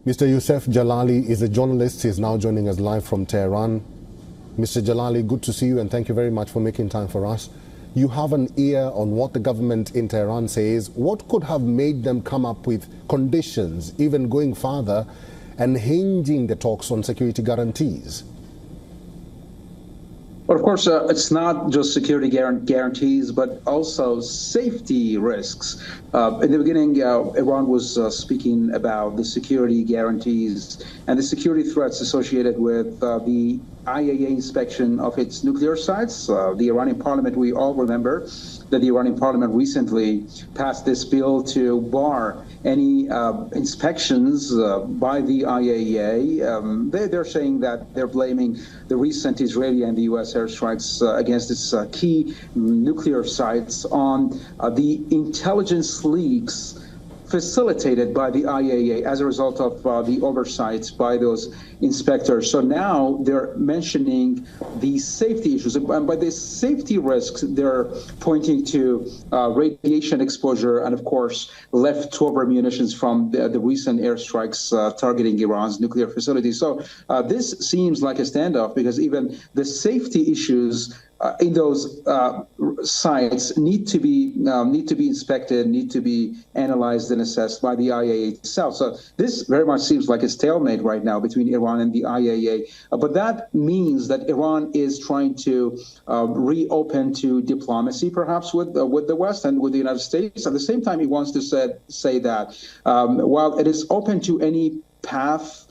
Mr. Youssef Jalali is a journalist. He's now joining us live from Tehran. Mr. Jalali, good to see you, and thank you very much for making time for us. You have an ear on what the government in Tehran says. What could have made them come up with conditions, even going further, and hinging the talks on security guarantees? Well, of course, it's not just security guarantees, but also safety risks. In the beginning, Iran was speaking about the security guarantees and the security threats associated with the IAEA inspection of its nuclear sites. The Iranian parliament, we all remember that the Iranian parliament recently passed this bill to bar any inspections by the IAEA. They're saying that they're blaming the recent Israeli and the U.S. airstrikes against its key nuclear sites on the intelligence leaks facilitated by the IAEA as a result of the oversight by those inspectors. So now they're mentioning the safety issues. And by the safety risks, they're pointing to radiation exposure and, of course, leftover munitions from the recent airstrikes targeting Iran's nuclear facilities. So this seems like a standoff, because even the safety issues in those sites need to be inspected, need to be analyzed and assessed by the IAEA itself. So this very much seems like a stalemate right now between Iran and the IAEA. But that means that Iran is trying to reopen to diplomacy, perhaps with the West and with the United States. At the same time, it wants to say that while it is open to any path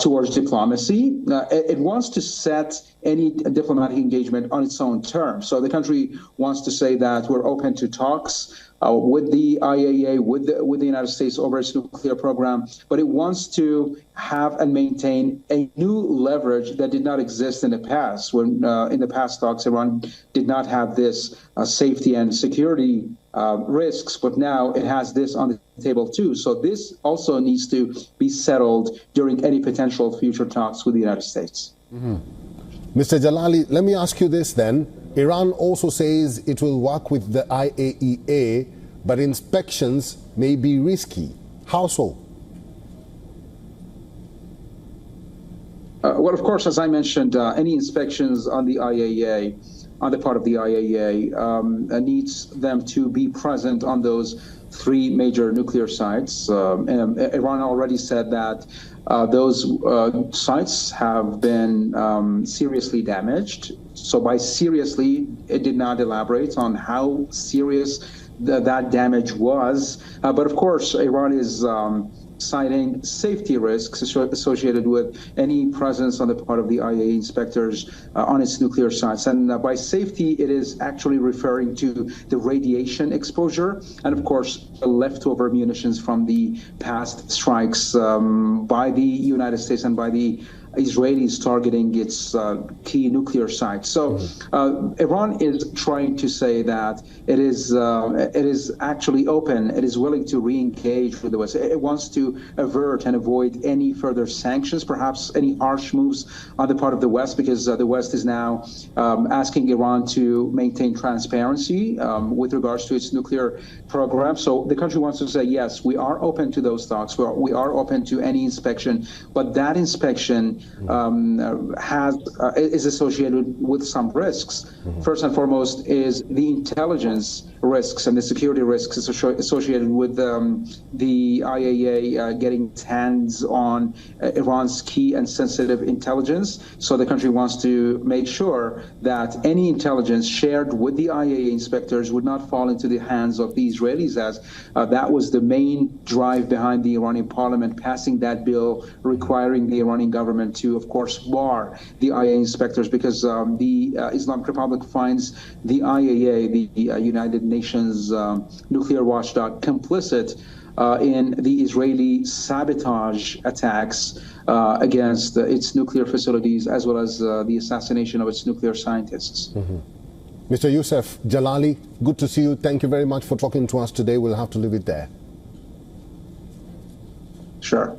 towards diplomacy, it wants to set any diplomatic engagement on its own terms. So the country wants to say that we're open to talks with the IAEA, with the United States over its nuclear program, but it wants to have and maintain a new leverage that did not exist in the past. When in the past talks, Iran did not have this safety and security risks, but now it has this on the table too. So this also needs to be settled during any potential future talks with the United States. Mm-hmm. Mr. Jalali, let me ask you this then. Iran also says it will work with the IAEA, but inspections may be risky. How so? Well, of course, as I mentioned, any inspections on the IAEA, on the part of the IAEA, needs them to be present on those three major nuclear sites. Iran already said that those sites have been seriously damaged. So by seriously, it did not elaborate on how serious that damage was. But of course, Iran is citing safety risks associated with any presence on the part of the IAEA inspectors on its nuclear sites. And by safety, it is actually referring to the radiation exposure and, of course, the leftover munitions from the past strikes by the United States and by the Israelis targeting its key nuclear sites. So Iran is trying to say that it is actually open, it is willing to re-engage with the West. It wants to avert and avoid any further sanctions, perhaps any harsh moves on the part of the West, because the West is now asking Iran to maintain transparency with regards to its nuclear program. So the country wants to say, yes, we are open to those talks, we are open to any inspection, but that inspection is associated with some risks. First and foremost is the intelligence risks and the security risks associated with the IAEA getting its hands on Iran's key and sensitive intelligence. So the country wants to make sure that any intelligence shared with the IAEA inspectors would not fall into the hands of the Israelis, as that was the main drive behind the Iranian parliament passing that bill requiring the Iranian government to, of course, bar the IAEA inspectors, because the Islamic Republic finds the IAEA, the United Nations nuclear watchdog, complicit in the Israeli sabotage attacks against its nuclear facilities, as well as the assassination of its nuclear scientists. Mr. Youssef Jalali, good to see you. Thank you very much for talking to us today. We'll have to leave it there. Sure.